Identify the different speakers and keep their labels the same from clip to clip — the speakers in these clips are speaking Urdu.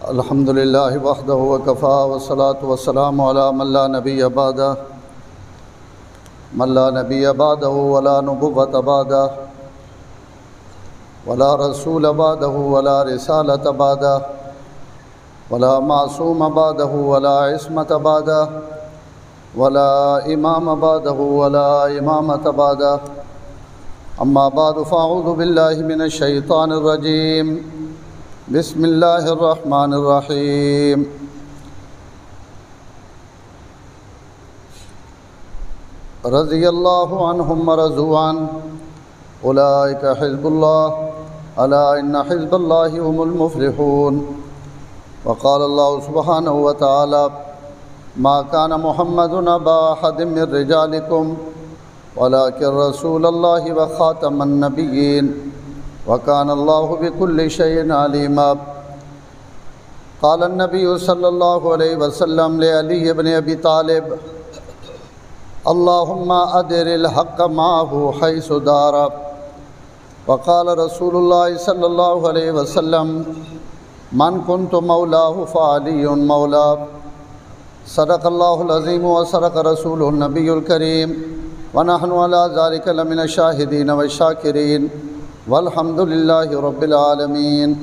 Speaker 1: الحمد للہ وحدہ وکفا والصلاة والسلام علی من لا نبی بعدہ ولا نبوۃ بعدہ ولا رسول بعدہ ولا رسالۃ بعدہ ولا معصوم بعدہ ولا عصمت بعدہ ولا امام بعدہ ولا امامۃ بعدہ اما بعد فاعوذ باللہ من الشیطان الرجیم بسم اللہ الرحمن الرحیم رضی اللہ عنہم ورضوا عنہ اولئک حزب اللہ الا ان حزب اللہ هم المفلحون وقال اللہ سبحانہ وتعالی ما كان محمد ابا احد من رجالکم ولكن رسول اللہ وخاتم النبیین وكان الله بكل شيء عليما قال النبي صلى الله عليه وسلم لعلي بن أبي طالب اللهم أدر الحق معه حيث دار وقال رسول الله صلى الله عليه وسلم من كنت مولاه فعلي مولاه صدق الله العظيم وصدق رسوله النبي الكريم ونحن على ذلك لمن الشاهدين والشاكرين والحمد للہ رب العالمین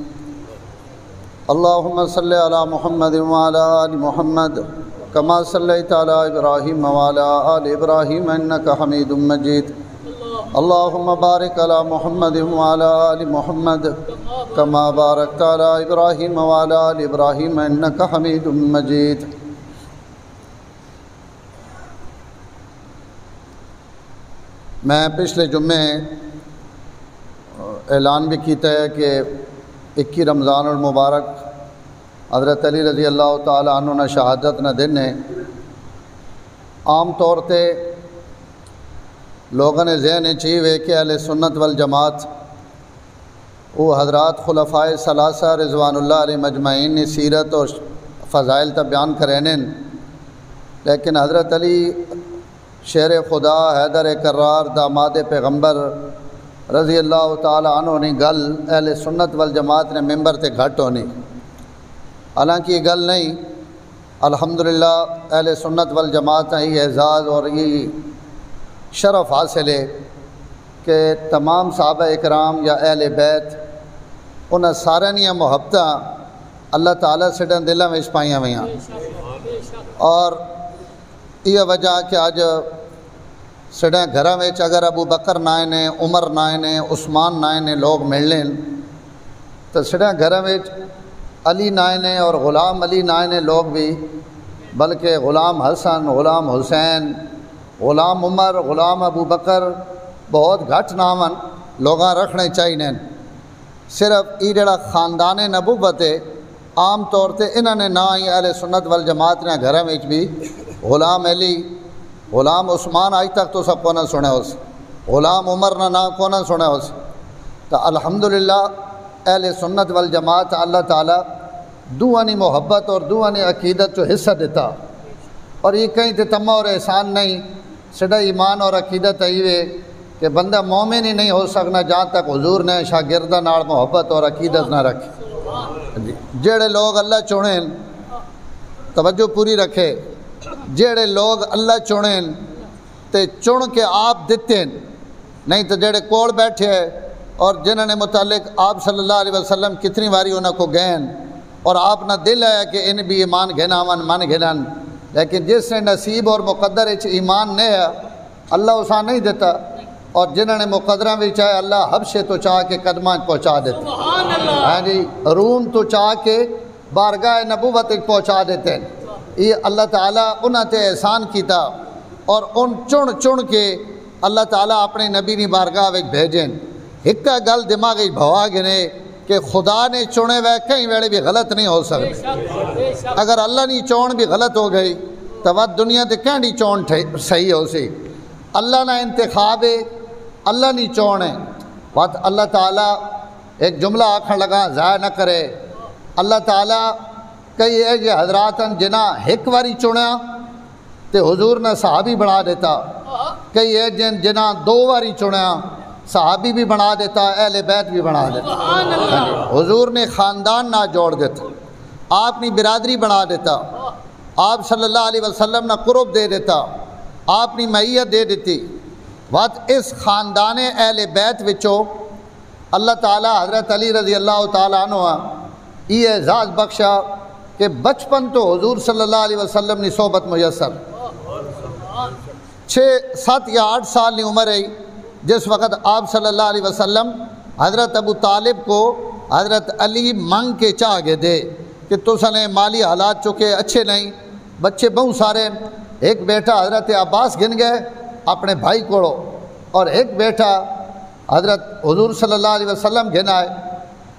Speaker 1: اللہم صلی علی محمد وعلی آل محمد کما صلیت علی ابراہیم وعلی آل ابراہیم انکا حمید مجید اللہم بارک علی محمد وعلی آل محمد کما بارکت علی ابراہیم وعلی آل ابراہیم انکا حمید مجید میں پچھلے جمعے اعلان بھی کیتا ہے کہ 21 رمضان المبارک حضرت علی رضی اللہ تعالی عنہ نے شہادت نہ دن ہے عام طور تے لوگوں نے ذہن چاہیے کہ اہل سنت والجماعت وہ حضرات خلفائے ثلاثہ رضوان اللہ علیہ مجمعین نے سیرت اور فضائل تا بیان کریں لیکن حضرت علی شیر خدا حیدر کرار داماد پیغمبر رضی اللہ تعالی عنہ نے گل اہل سنت والجماعت نے ممبر تے گھٹ ہونی حالانکہ یہ گل نہیں الحمدللہ اہل سنت والجماعت یہ اعزاز اور یہ شرف حاصل ہے کہ تمام صحابہ اکرام یا اہل بیت انہیں سارے نیا محبتاں اللہ تعالیٰ سے دلوں میں پائیاں ہوئی اور یہ وجہ کہ آج سڑیں گھراں وچ اگر ابو بکر نائے نے عمر نائے نے عثمان نائے نے لوگ مل لیں تو سڑیں گھراں وچ علی نائے نے اور غلام علی نائے نے لوگ بھی بلکہ غلام حسن غلام حسین غلام عمر غلام ابو بکر بہت گھٹ نامن لوگاں رکھنے چاہیے صرف یہ جڑا خاندان نبوت ہے عام طور تے انہوں نے نہ ہی اہل سنت والجماعت نے گھراں وچ بھی غلام علی غلام عثمان آج تک تو سب کو نہ سنے ہو سے غلام عمر نہ کو نہ سنے ہو سے تو الحمدللہ اہل سنت والجماعت اللہ تعالیٰ دوانی محبت اور دوانی عقیدت جو حصہ دیتا اور یہ کہیں تے تمہ اور احسان نہیں سڈا ایمان اور عقیدت ہے کہ بندہ مومن ہی نہیں ہو سکنا جہاں تک حضور نے شاگردہ نال محبت اور عقیدت نہ رکھے جڑے لوگ اللہ چنیں توجہ پوری رکھے جڑے لوگ اللہ چنیں تے چن کے آپ دیتے ہیں نہیں تو جڑے کول بیٹھے اور جنہوں نے متعلق آپ صلی اللہ علیہ وسلم کتنی باری انہوں کو گئن اور آپ نہ دل ہے کہ ان بھی ایمان گھنا من گھنن لیکن جس نے نصیب اور مقدر ایمان نہیں ہے اللہ اساں نہیں دیتا اور جنہوں نے مقدرہ بھی چاہے اللہ حبشے تو چاہ کے قدمہ پہنچا دیتے ہاں جی روم تو چاہ کے بارگاہ نبوت پہنچا دیتے ہیں یہ اللہ تعالیٰ انہاں تے احسان کیتا اور ان چن کے اللہ تعالیٰ اپنے نبی نی بارگاہ وچ بھیجیں ایک گل دماغ بھوا گنے کہ خدا نے چنے ہوئے کہیں ویڑے بھی غلط نہیں ہو سکتے اگر اللہ نی چون بھی غلط ہو گئی تو وقت دنیا تے کہنی چون صحیح ہو سی اللہ نہ انتخاب ہے اللہ نی چون ہے وقت اللہ تعالیٰ ایک جملہ آکھن لگا ضائع نہ کرے اللہ تعالیٰ کئی ایجے حضرات جنہ ایک واری چنیا تے حضور نے صحابی بنا دیتا کئی ایجے جنہ 2 واری چنیا صحابی بھی بنا دیتا اہل بیت بھی بنا دیتا حضور نے خاندان نہ جوڑ دیتا آپ نے برادری بنا دیتا، آپ صلی اللہ علیہ وسلم نے قرب دے دیتا، آپ نے معیت دے دیتی۔ وقت اس خاندان اہل بیت وچوں اللہ تعالیٰ حضرت علی رضی اللہ تعالیٰ عنہ یہ اعزاز بخشا کہ بچپن تو حضور صلی اللہ علیہ وسلم نے صحبت میسر، 7 یا 8 سال کی عمر ہے جس وقت آپ صلی اللہ علیہ وسلم حضرت ابو طالب کو حضرت علی منگ کے چاہ گئے دے کہ تسنے مالی حالات چکے اچھے نہیں، بچے بہت سارے، ایک بیٹا حضرت عباس گن گئے اپنے بھائی کو، اور ایک بیٹا حضرت حضور صلی اللہ علیہ وسلم گن آئے۔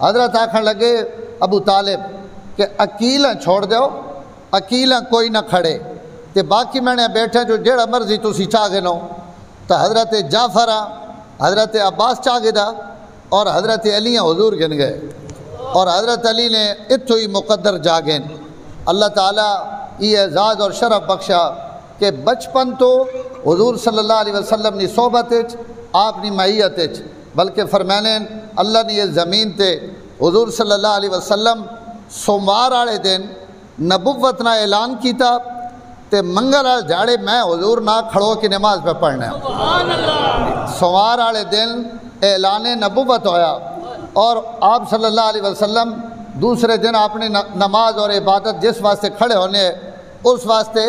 Speaker 1: حضرت آکھن لگے ابو طالب کہ اکیلا چھوڑ دیو، اکیلا کوئی نہ کھڑے تے باقی میں نے بیٹھے جو جڑا مرضی تسی چاہ گنو۔ تو حضرت جعفر حضرت عباس چاہ گدا اور حضرت علی حضور گن گئے، اور حضرت علی نے اتھو ہی مقدر جاگن۔ اللہ تعالیٰ یہ اعزاز اور شرف بخشا کہ بچپن تو حضور صلی اللہ علیہ وسلم نے صحبت آپ نے معیت، بلکہ فرمانے اللہ نے یہ زمین تے حضور صلی اللہ علیہ وسلم سوموار والے دن نبوت نہ اعلان کیتا تے منگل والے جاڑے میں حضور نہ کھڑو کی نماز پہ پڑھنا ہے۔ سوموار والے دن اعلان نبوت ہویا، اور آپ صلی اللہ علیہ وسلم دوسرے دن آپ نے نماز اور عبادت جس واسطے کھڑے ہونے اس واسطے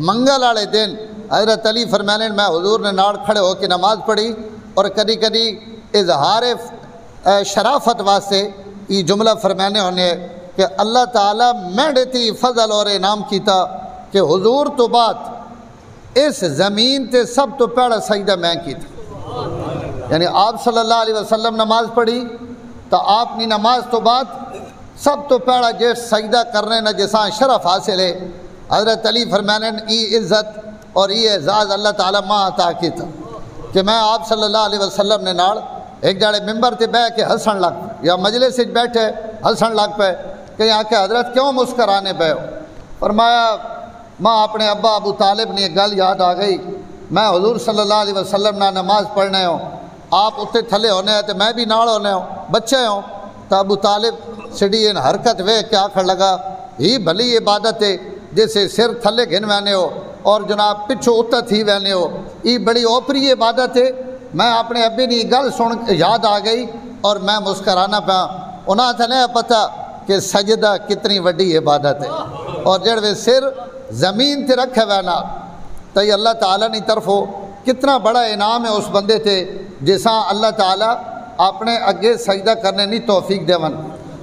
Speaker 1: منگل والے دن حضرت علی فرمانے میں حضور نے ناڑ کھڑے ہو کے نماز پڑھی، اور کدی کدی اظہار شرافت واسطے یہ جملہ فرمانے ہونے کہ اللہ تعالیٰ میں دیتی فضل اور انعام کیتا کہ حضور تو بعد اس زمین تے سب تو پہلا سجدہ میں کیتا، یعنی آپ صلی اللہ علیہ وسلم نماز پڑھی تو آپ نے نماز تو بعد سب تو پہلا جس سجدہ کرنے نہ جیسا شرف حاصل ہے حضرت علی فرمانے یہ عزت اور یہ اعزاز اللہ تعالیٰ ماں عطا کیتا کہ میں آپ صلی اللہ علیہ وسلم نے ناڑ ایک جاڑے ممبر تے بہ کے ہسن لگ یا مجلس سے بیٹھے ہسن لگ پے کہ یہاں کے حضرت کیوں مسکرانے پے ہو؟ فرمایا ماں اپنے ابا ابو طالب نے ایک گل یاد آ گئی، میں حضور صلی اللہ علیہ وسلم نہ نماز پڑھنے ہوں، آپ اتنے تھلے ہونے ہیں تو میں بھی ناڑ ہونے ہوں، بچے ہوں۔ تو ابو طالب سڑی ان حرکت وے کے آخر لگا ہی بھلی عبادت ہے جیسے سر تھلے گھن وینے ہو اور جناب پچھو اتت ہی وینے ہو، یہ بڑی اوپری عبادت ہے۔ میں اپنے ابی نے گل سن یاد آ گئی اور میں مسکرانا پیا، انہاں تھا نہیں پتہ کہ سجدہ کتنی وڈی عبادت ہے، اور جڑوے سر زمین تے رکھے وینا تو یہ اللہ تعالیٰ نے طرف ہو کتنا بڑا انعام ہے اس بندے تھے جیسا اللہ تعالیٰ اپنے اگے سجدہ کرنے نہیں توفیق دے ون۔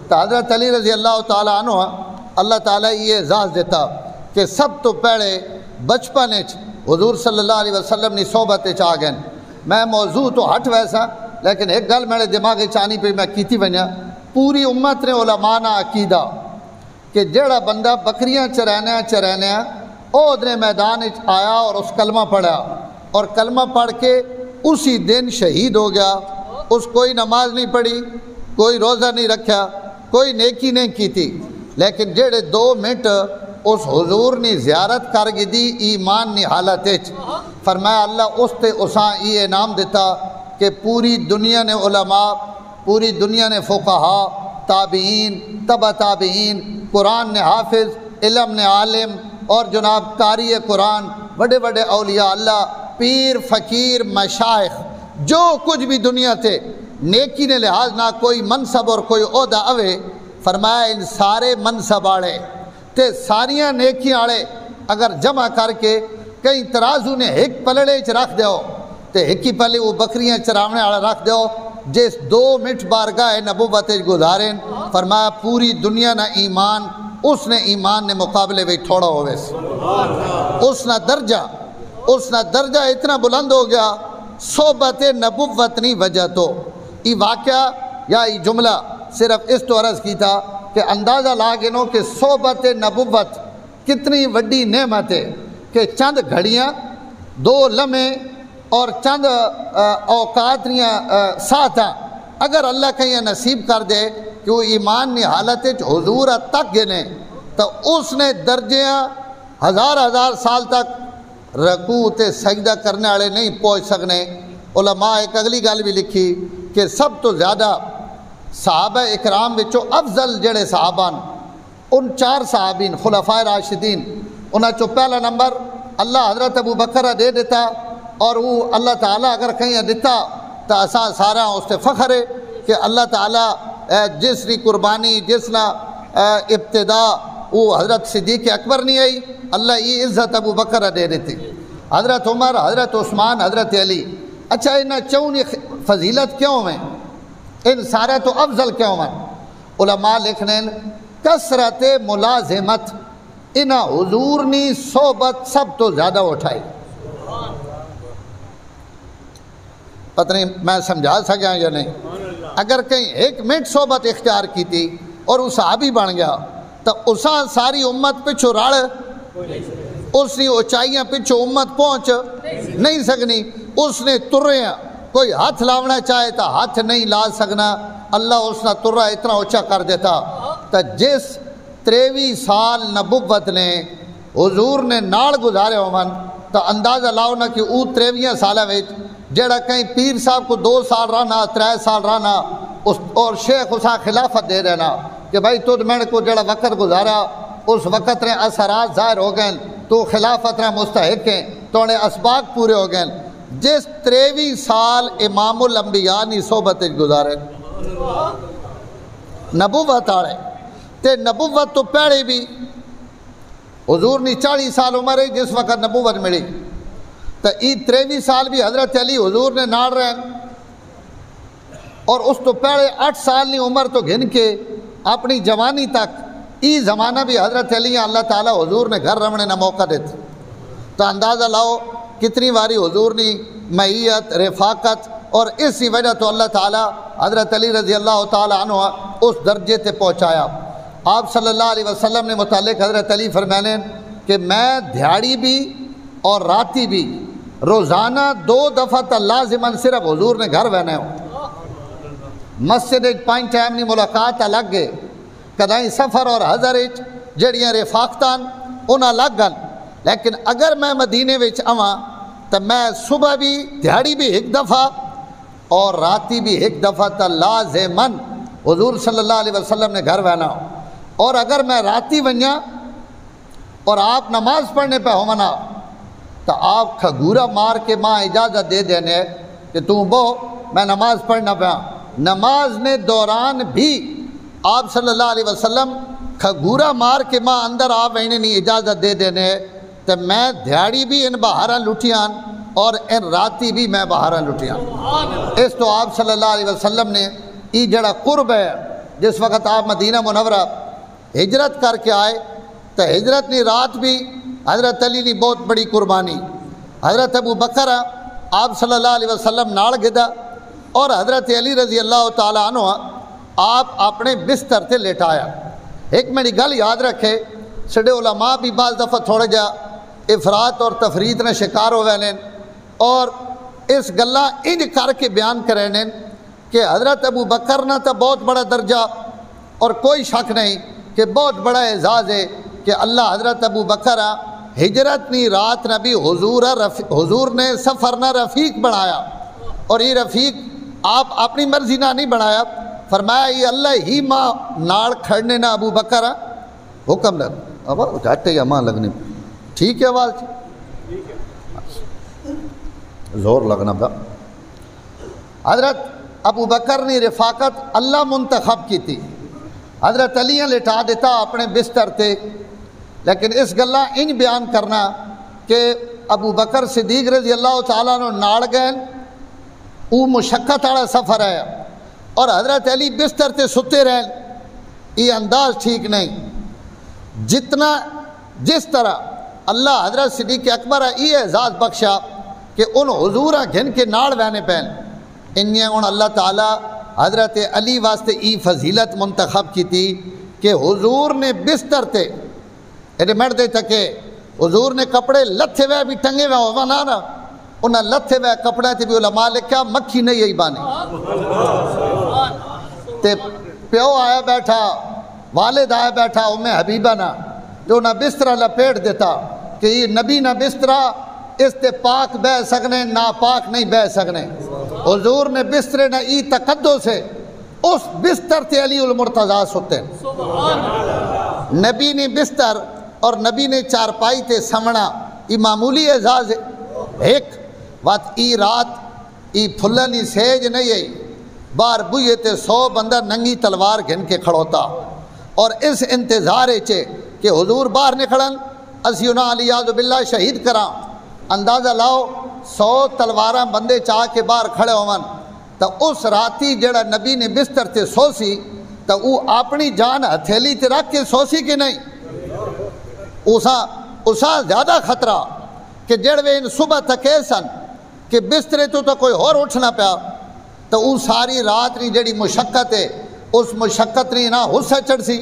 Speaker 1: تو حضرت علی رضی اللہ تعالیٰ عنہ اللہ تعالیٰ یہ اعزاز دیتا کہ سب تو پہلے بچپن حضور صلی اللہ علیہ وسلم نے صحبت آ گئے۔ میں موضوع تو ہٹ ویسا لیکن ایک گل میرے دماغ چانی پہ میں کیتی ونیا، پوری امت نے علماء نا عقیدہ کہ جڑا بندہ بکریاں چرانیا او ادھر میدان آیا اور اس کلمہ پڑھا اور کلمہ پڑھ کے اسی دن شہید ہو گیا، اس کوئی نماز نہیں پڑھی، کوئی روزہ نہیں رکھا، کوئی نیکی نہیں کی تھی، لیکن جڑے 2 منٹ اس حضور نے زیارت کر گی دی ایمان نی حالت فرمایا اللہ اس تے اساں یہ انعام دیتا کہ پوری دنیا نے علماء، پوری دنیا نے فقہا، تابعین، تبع تابعین، قرآن نے حافظ، علم نے عالم اور جناب قاری قرآن، بڑے بڑے اولیاء اللہ، پیر، فقیر، مشائخ، جو کچھ بھی دنیا تھے نیکی نے لحاظ نہ کوئی منصب اور کوئی عہدہ اوے، فرمایا ان سارے منصب آڑے تے ساریاں نیکی آڑے اگر جمع کر کے کئی ترازو نے ایک پلڑے چ رکھ دیو تے ایک ہی پہلے وہ بکریاں چراونے آڑا رکھ دیو جس 2 منٹ بارگاہ نبوت گزاریں، فرمایا پوری دنیا نہ ایمان اس نے ایمان نے مقابلے میں تھوڑا ہوئے سے اس نہ درجہ اتنا بلند ہو گیا صحبت نبوت نہیں وجہ تو یہ واقعہ یا یہ جملہ صرف اس تو عرض کی تھا کہ اندازہ لاگنو کہ صحبت نبوت کتنی وڈی نعمت ہے کہ چند گھڑیاں 2 لمحے اور چند اوقات ساتھ اگر اللہ کہیں نصیب کر دے کہ وہ ایمان نے حالت حضور تک گنے تو اس نے درجیاں 1000 سال تک رکوع تے سجدہ کرنے والے نہیں پہنچ سکنے۔ علماء ایک اگلی گل بھی لکھی کہ سب تو زیادہ صحابہ اکرام وچوں افضل جڑے صحابہ ان 4 صحابین خلفائے راشدین انہاں چو پہلا نمبر اللہ حضرت ابو بکر دے دیتا، اور وہ اللہ تعالیٰ اگر کہیں دیتا تو اساں سارا اس سے فخر ہے کہ اللہ تعالیٰ جس کی قربانی جس نہ ابتدا وہ حضرت صدیق اکبر نہیں آئی، اللہ یہ عزت ابو بکر دے دیتی، حضرت عمر، حضرت عثمان، حضرت علی۔ اچھا انہاں چون فضیلت کیوں ہیں، ان سارے تو افضل کیوں ہیں؟ علماء لکھنے کثرت ملازمت انہاں حضور نی صحبت سب تو زیادہ اٹھائی۔ پتہ نہیں میں سمجھا سکیا یا نہیں؟ اگر کہیں 1 منٹ صحبت اختیار کی تھی اور وہ صحابی بن گیا تو اساں ساری امت پچھو رڑ اس نے اونچائیاں پچھو امت پہنچ نہیں سکنی، اس نے تریا کوئی ہاتھ لاونا چاہے تو ہاتھ نہیں لا سکنا، اللہ اس نے ترا اتنا اونچا کر دیتا۔ تو جس 23 سال نبوت نے حضور نے نال گزارے ہومن تو اندازہ لاؤ نا کہ وہ 23 سالہ ویچ جڑا کہیں پیر صاحب کو 2 سال رہنا 3 سال رہنا اور شیخ اسا خلافت دے رہنا کہ بھائی تو میں کو جڑا وقت گزارا اس وقت نے اثرات ظاہر ہو گئے، تو خلافت نے مستحق ہیں، تو انہیں اسباق پورے ہو گئے۔ جس 23 سال امام الانبیاء نی صحبت گزارے نبوت آڑے تے نبوت تو پہلے بھی حضور نی 40 سال عمر ہے جس وقت نبوت ملی، تو ای 23 سال بھی حضرت علی حضور نے ناڑ رہے، اور اس تو پہلے 8 سال نی عمر تو گھن کے اپنی جوانی تک ای زمانہ بھی حضرت علی اللہ تعالیٰ حضور نے گھر رمنے نہ موقع دیتے، تو اندازہ لاؤ کتنی باری حضور نی معیت رفاقت، اور اسی وجہ تو اللہ تعالیٰ حضرت علی رضی اللہ تعالیٰ عنہ اس درجے تے پہنچایا۔ آپ صلی اللہ علیہ وسلم نے متعلق حضرت علی فرمانے کہ میں دھیاڑی بھی اور راتی بھی روزانہ 2 دفعہ تا لازماً صرف حضور نے گھر بہنے ہوں، مسجد 5 ٹائم نہیں ملاقات الگ ہے، کدائیں سفر اور حضر جڑیاں رفاقتان انہاں الگ گن، لیکن اگر میں مدینے وچ آواں تو میں صبح بھی دھیاڑی بھی 1 دفعہ اور راتی بھی 1 دفعہ تا لازماً حضور صلی اللہ علیہ وسلم نے گھر بہنا ہوں، اور اگر میں راتی ونیا اور آپ نماز پڑھنے پہ ہومنا تو آپ کھگورا مار کے ماں اجازت دے دینے کہ تم بو میں نماز پڑھنا پہ، نماز نے دوران بھی آپ صلی اللہ علیہ وسلم کھگورا مار کے ماں اندر آپ وہنے نہیں اجازت دے دینے، تو میں دھیاڑی بھی ان بہاراں لٹیاں اور ان راتی بھی میں بہاراں لٹیاں۔ اس تو آپ صلی اللہ علیہ وسلم نے ای جڑا قرب ہے جس وقت آپ مدینہ منورہ ہجرت کر کے آئے تو ہجرت نی رات بھی حضرت علی نے بہت بڑی قربانی، حضرت ابو بکر آپ صلی اللہ علیہ وسلم ناڑ گدا، اور حضرت علی رضی اللہ تعالیٰ عنہ آپ اپنے بستر تے لیٹایا۔ ایک میری گل یاد رکھے، سڑے علماء بھی بعض دفعہ تھوڑے جا افراط اور تفریط نے شکار ہو گئے، اور اس گلہ انج کر کے بیان کریں کہ حضرت ابو بکر نہ تو بہت بڑا درجہ اور کوئی شک نہیں کہ بہت بڑا اعزاز ہے کہ اللہ حضرت ابو بکر ہجرت نی رات نہ بھی حضور نے سفر نہ رفیق بنایا، اور یہ رفیق آپ اپنی مرضی نہ نہیں بنایا، فرمایا یہ اللہ ہی ماں ناڑ کھڑنے نہ ابو بکر حکم لگ اب جھاٹے یا ماں لگنے ٹھیک ہے آواز زور لگنا با۔ حضرت ابو بکر نے رفاقت اللہ منتخب کی تھی، حضرت علی لٹا دیتا اپنے بستر تے، لیکن اس گلہ انج بیان کرنا کہ ابو بکر صدیق رضی اللہ تعالیٰ نے ناڑ گئے، وہ مشقت والا سفر ہے، اور حضرت علی بستر تے ستے رہن، یہ انداز ٹھیک نہیں۔ جتنا جس طرح اللہ حضرت صدیق اکبر یہ اعزاز بخشا کہ ان حضور گھن کے ناڑ بہنے پہن، انہیں ان اللہ تعالیٰ حضرت علی واسطے ای فضیلت منتخب کی تھی کہ حضور نے بستر تے مرد تکے حضور نے کپڑے لتھے ہوئے بھی ٹنگے ہوئے ہو نا، انہیں لتھے ہوئے کپڑے تے بھی علماء لکھا مکھی نہیں یہی بانی، تے پیو آیا بیٹھا والد آیا بیٹھا حبیبہ نا جو نہ بسترہ لپیٹ دیتا کہ یہ نبی نہ بسترہ اس تے پاک بہ سکنے نا پاک نہیں بہ سکنے، حضور نے بسترے نہ ای تقدس سے اس بستر تے علی المرتضیٰ ستے، نبی نے بستر اور نبی نے چارپائی تے سمنا یہ معمولی اعزاز ہے. ایک وات ای رات ای پھلنی سیج نہیں ہے بار بوئے تے 100 بندہ ننگی تلوار گھن کے کھڑوتا اور اس انتظار چے کہ حضور باہر نکھڑن اسی انہاں علیہ باللہ شہید کراں. اندازہ لاؤ 100 تلواراں بندے چاہ کے باہر کھڑے ہوون تو اس راتی جڑا نبی نے بستر تے سو سی تو وہ اپنی جان ہتھیلی تے رکھ کے سو سی کہ نہیں؟ اسا زیادہ خطرہ کہ جڑوے ان صبح تکے سن کہ بسترے تو کوئی اور اٹھنا پیا تو وہ ساری رات نہیں جڑی مشقت ہے اس مشقت نہیں نہ غصہ چڑھ سی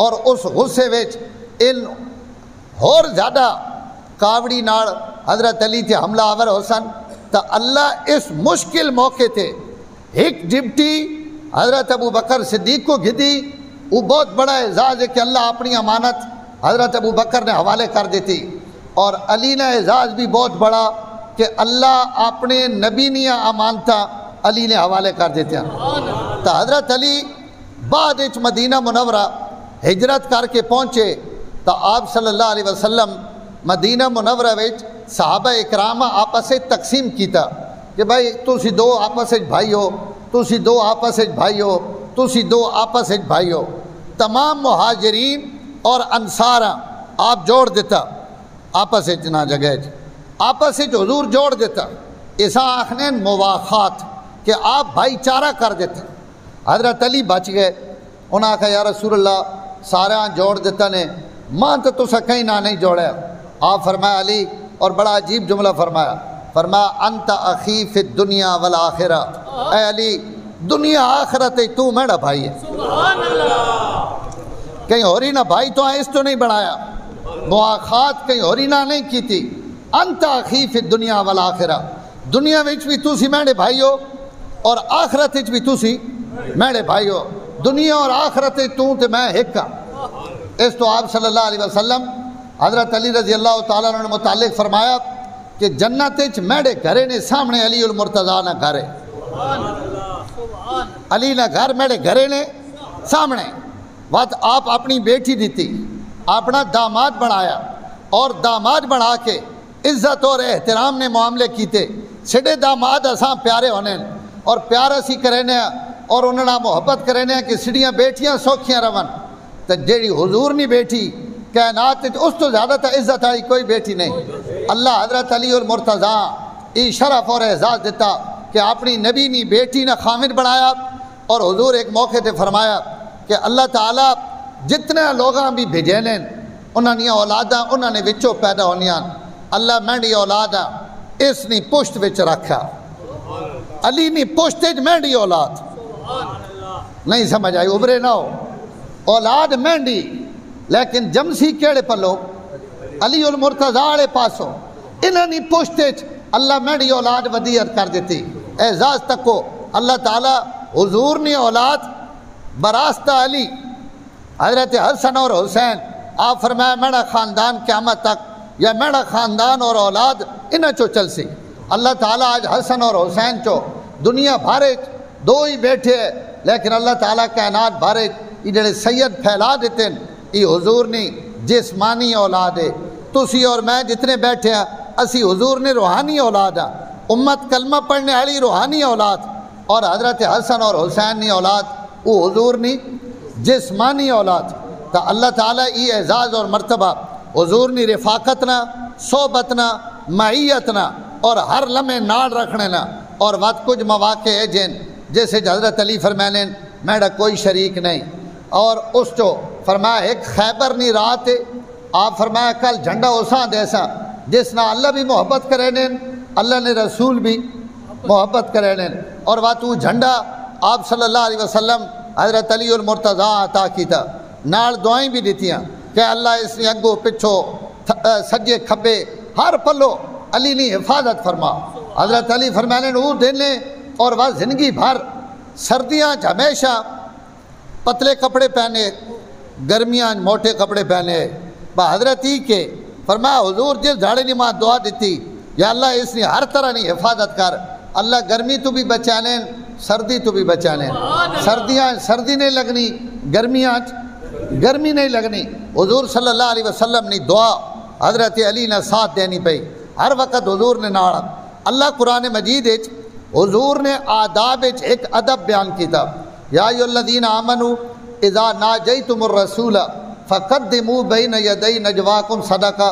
Speaker 1: اور اس غصے وچ ان اور زیادہ کاوڑی ناڑ حضرت علی تے حملہ آور ہو سن تو اللہ اس مشکل موقع تے ایک ڈپٹی حضرت ابو بکر صدیق کو گھدی. وہ بہت بڑا اعزاز ہے کہ اللہ اپنی امانت حضرت ابو بکر نے حوالے کر دیتی. اور علی نے اعزاز بھی بہت بڑا کہ اللہ اپنے نبی نیا امانتا علی نے حوالے کر دیتے ہیں. تو حضرت علی بعد اچ مدینہ منورہ ہجرت کر کے پہنچے تو آپ صلی اللہ علیہ وسلم مدینہ منورہ وچ صحابہ اکرام آپس تقسیم کیتا کہ بھائی تسی دو آپس بھائی ہو, تسی دو آپس بھائی ہو, تسی دو آپس بھائی ہو. تمام مہاجرین اور انصار آپ جوڑ دیتا آپس نہ جگہ آپس حضور جوڑ دیتا. ایسا آخنے مواخات کہ آپ بھائی چارہ کر دیتے. حضرت علی بچ گئے. انہاں کہا یا رسول اللہ سارے جوڑ دیتا نے ماں تو تسا کہیں نہ نہیں جوڑیا. آپ فرمایا علی اور بڑا عجیب جملہ فرمایا انت اخی فی الدنیا والآخرہ. اے علی دنیا آخرت تو میرا بھائی ہے. سبحان اللہ. کہیں اور ہی نہ بھائی تو اس تو نہیں بڑھایا, مواخات کہیں اور ہی نہ نہیں کی تھی. انت اخی فی الدنیا والآخرہ, دنیا وچ بھی تسی میرے بھائی ہو اور آخرت وچ بھی تسی میرے بھائی ہو. دنیا اور آخرت تو تے میں ایک ہاں. اس تو آپ صلی اللہ علیہ وسلم حضرت علی رضی اللہ تعالیٰ عنہ نے متعلق فرمایا کہ جنت وچ میرے گھرے نے سامنے علی المرتضیٰ نہ گھر ہے. علی نہ گھر میرے گھرے نے سامنے. وقت آپ اپنی بیٹی دیتی, اپنا داماد بنایا اور داماد بنا کے عزت اور احترام نے معاملے کیتے. سڈے داماد اساں پیارے ہونے اور پیار اسی کرینے اور انہوں نے محبت کرینے کہ سڑیاں بیٹیاں سوکھیاں رون. تو جیڑی حضور نہیں بیٹھی کائنات اس تو زیادہ تا عزت آئی کوئی بیٹی نہیں. اللہ حضرت علی المرتضیٰ ای شرف اور اعزاز دیتا کہ اپنی نبی نی بیٹی نہ خامد بنایا. اور حضور ایک موقع تے فرمایا کہ اللہ تعالیٰ جتنے لوگاں بھی بھیجینے انہوں نے اولاداں انہوں نے وچوں پیدا ہونیاں, اللہ میری اولاداں اس نی پشت وچ رکھا. علی نی پشت وچ میری اولاد نہیں سمجھ آئی, ابھرے نہ ہو. اولاد مینڈی لیکن جمسی کیڑے پلو علی المرتضیٰ والے پاسوں انہوں نے پشت وچ اللہ میری اولاد ودیعت کر دیتی. اعزاز تکو اللہ تعالیٰ حضور نے اولاد براستہ علی حضرت حسن اور حسین آپ فرمایا میرا خاندان قیامت تک یا میرا خاندان اور اولاد انہیں چو چل سی. اللہ تعالیٰ آج حسن اور حسین چو دنیا بھارے دو ہی بیٹھے ہیں لیکن اللہ تعالیٰ کائنات بھارے یہ جڑے سید پھیلا دیتے ہیں یہ حضور نے جسمانی اولاد ہے. تسی اور میں جتنے بیٹھے ہیں اسی حضور نے روحانی اولاد ہیں. امت کلمہ پڑھنے والی روحانی اولاد اور حضرت حسن اور حسین نی اولاد وہ حضور نی جسمانی اولاد. تو اللہ تعالیٰ یہ اعزاز اور مرتبہ حضور نی رفاقتنا صحبتنا معیتنا اور ہر لمحے نال رکھنا اور وقت کچھ مواقع ہے جن جیسے حضرت علی فرمائیں میرا کوئی شریک نہیں. اور اس چو فرمایا ایک خیبر نی رات ہے. آپ فرمایا کل جھنڈا اساں دیسا جس نہ اللہ بھی محبت کرے نین اللہ نے رسول بھی محبت کرے نین. اور وقت وہ جھنڈا آپ صلی اللہ علیہ وسلم حضرت علی المرتضیٰ عطا کیتا. نال دعائیں بھی دیتیاں کہ اللہ اس نے اگو پچھو سجے کھبے ہر پلو علی نے حفاظت فرما. حضرت علی فرمانے وہ دینے اور وہ زندگی بھر سردیاں ہمیشہ پتلے کپڑے پہنے گرمیاں موٹے کپڑے پہنے. حضرت ہی کے فرمایا حضور جس جھاڑے نے ماں دعا دیتی یا اللہ اس نے ہر طرح نہیں حفاظت کر. اللہ گرمی تو بھی بچانے سردی تو بھی بچانے. سردیاں سردی نہیں لگنی گرمیاں گرمی نہیں لگنی. حضور صلی اللہ علیہ وسلم نے دعا حضرت علی نے ساتھ دینی پئی، ہر وقت حضور نے نال اللہ قرآن مجید حضور نے آداب ایک ادب بیان کیتا، یا ایھا الذین آمنوا اذا ناجیتم الرسول فقدموا بین یدی نجواکم صدقہ،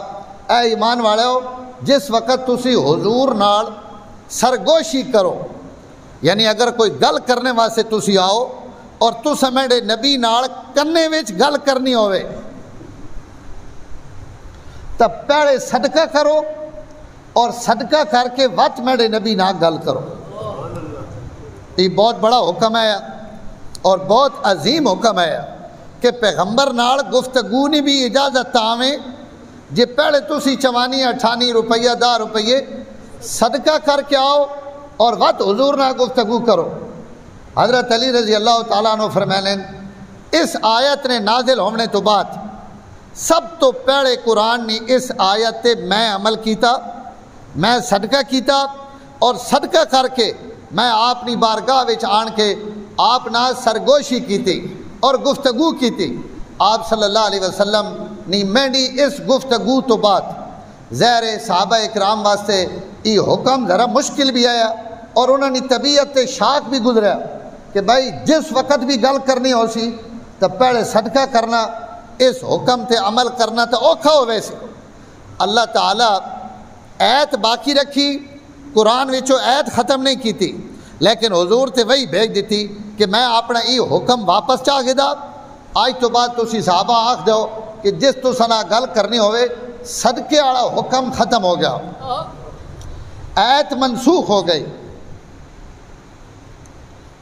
Speaker 1: اے ایمان والو جس وقت تسی حضور نال سرگوشی کرو، یعنی اگر کوئی گل کرنے واسطے تسی آؤ اور تساں میرے نبی نال کنے وچ گل کرنی ہوئے تب پہلے صدقہ کرو اور صدقہ کر کے وقت میرے نبی نال گل کرو۔ یہ بہت بڑا حکم ہے اور بہت عظیم حکم ہے کہ پیغمبر نال گفتگو نہیں بھی اجازت تاویں جے پہلے تسی 84-88 روپیہ 10 روپیے صدقہ کر کے آؤ اور وقت حضور نال گفتگو کرو۔ حضرت علی رضی اللہ تعالیٰ عنہ فرمائیں اس آیت نے نازل ہونے تو بعد سب تو پہلے قرآن نے اس آیت تے میں عمل کیتا، میں صدقہ کیتا اور صدقہ کر کے میں اپنی بارگاہ وچ آن کے آپ نال سرگوشی کیتی اور گفتگو کیتی۔ آپ صلی اللہ علیہ وسلم نے مینڈی اس گفتگو تو بعد زہر صحابہ اکرام واسطے یہ حکم ذرا مشکل بھی آیا اور انہوں نے طبیعت تے شاک بھی گزریا کہ بھائی جس وقت بھی گل کرنی ہو سی تو پہلے صدقہ کرنا، اس حکم تے عمل کرنا تو اوکھا ہو ویسے۔ اللہ تعالیٰ ایت باقی رکھی، قرآن وچوں ایت ختم نہیں کیتی، لیکن حضور تے وہی بھیج دیتی کہ میں اپنا یہ حکم واپس چاہ گے دا، آج تو بعد تسی صحابہ آکھ دو کہ جس تو سنا گل کرنی ہوئے صدقے والا حکم ختم ہو گیا، ایت منسوخ ہو گئی۔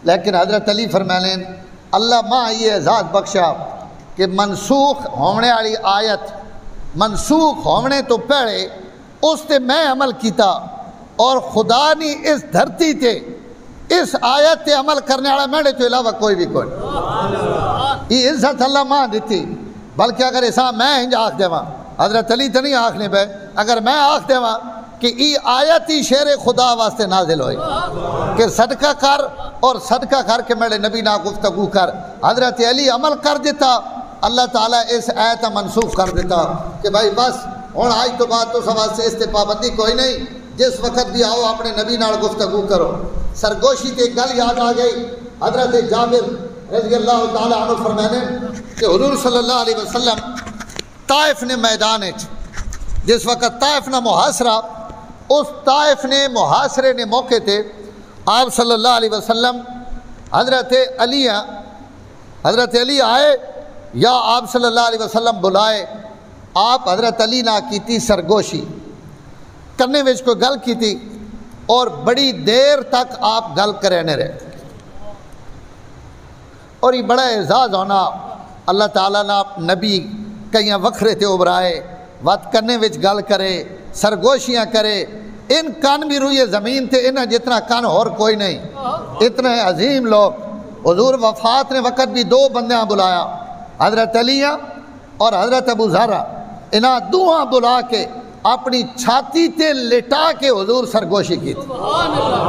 Speaker 1: لیکن حضرت علی فرمائیں اللہ ماں یہ اعزاز بخشا کہ منسوخ ہونے والی آیت منسوخ ہونے تو پہلے اس تے میں عمل کیتا اور خدا نے اس دھرتی تے اس آیت تے عمل کرنے والا میرے تو علاوہ کوئی بھی کوئی یہ عزت اللہ ماں دیتی، بلکہ اگر ایسا میں ہنج آکھ دے حضرت علی تو نہیں آکھنے پہ، اگر میں آکھ دے کہ یہ آیت ہی شیر خدا واسطے نازل ہوئی کہ صدقہ کر اور صدقہ کر کے میرے نبی نا گفتگو کر، حضرت علی عمل کر دیتا، اللہ تعالیٰ اس آیت منسوخ کر دیتا کہ بھائی بس ہوں آج تو بعد تو سوال سے اس تے پابندی کوئی نہیں، جس وقت بھی آؤ اپنے نبی نال گفتگو کرو۔ سرگوشی تے گل یاد آ گئی، حضرت جابر رضی اللہ تعالیٰ عنہ فرمانے کہ حضور صلی اللہ علیہ وسلم طائف نے میدان جس وقت طائف نہ محاصرہ، اس طائف نے محاصرے نے موقع تے آپ صلی اللہ علیہ وسلم حضرت علی آئے یا آپ صلی اللہ علیہ وسلم بلائے، آپ حضرت علی نہ کیتی سرگوشی کرنے وچ کوئی گل کیتی اور بڑی دیر تک آپ گل کرنے رہے، اور یہ بڑا اعزاز ہونا اللہ تعالیٰ نے نبی کئی وکھرے تے ابرائے وقت کرنے وچ گل کرے سرگوشیاں کرے، ان کان بھی روئے زمین تے انہاں جتنا کان اور کوئی نہیں، اتنے عظیم لوگ۔ حضور وفات نے وقت بھی دو بندیاں بلایا، حضرت علی اور حضرت ابو ذر، انہاں دوہاں بلا کے اپنی چھاتی تے لٹا کے حضور سرگوشی کی تھی،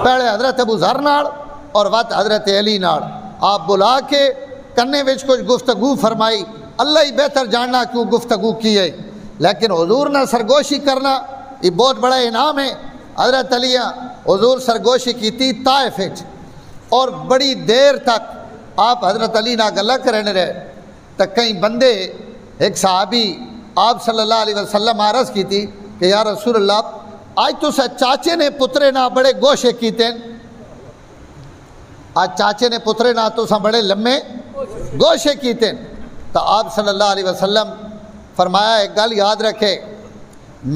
Speaker 1: پہلے حضرت ابو ذر نال اور وقت حضرت علی نال آپ بلا کے کرنے وچ کچھ گفتگو فرمائی، اللہ ہی بہتر جاننا کیوں گفتگو کی ہے، لیکن حضور نہ سرگوشی کرنا یہ بہت بڑا انعام ہے۔ حضرت علی حضور سرگوشی کی تھی طائف اور بڑی دیر تک آپ حضرت علی نہ گلہ کرنے رہے، تک کئی بندے ایک صحابی آپ صلی اللہ علیہ وسلم عرض کی تھی کہ یا رسول اللہ آج تو سا چاچے نے پترے نہ بڑے گوشے کیتے ہیں، آج چاچے نے پترے نہ تو سا بڑے لمے گوشے کیتے ہیں، تو آپ صلی اللہ علیہ وسلم فرمایا ایک گل یاد رکھے،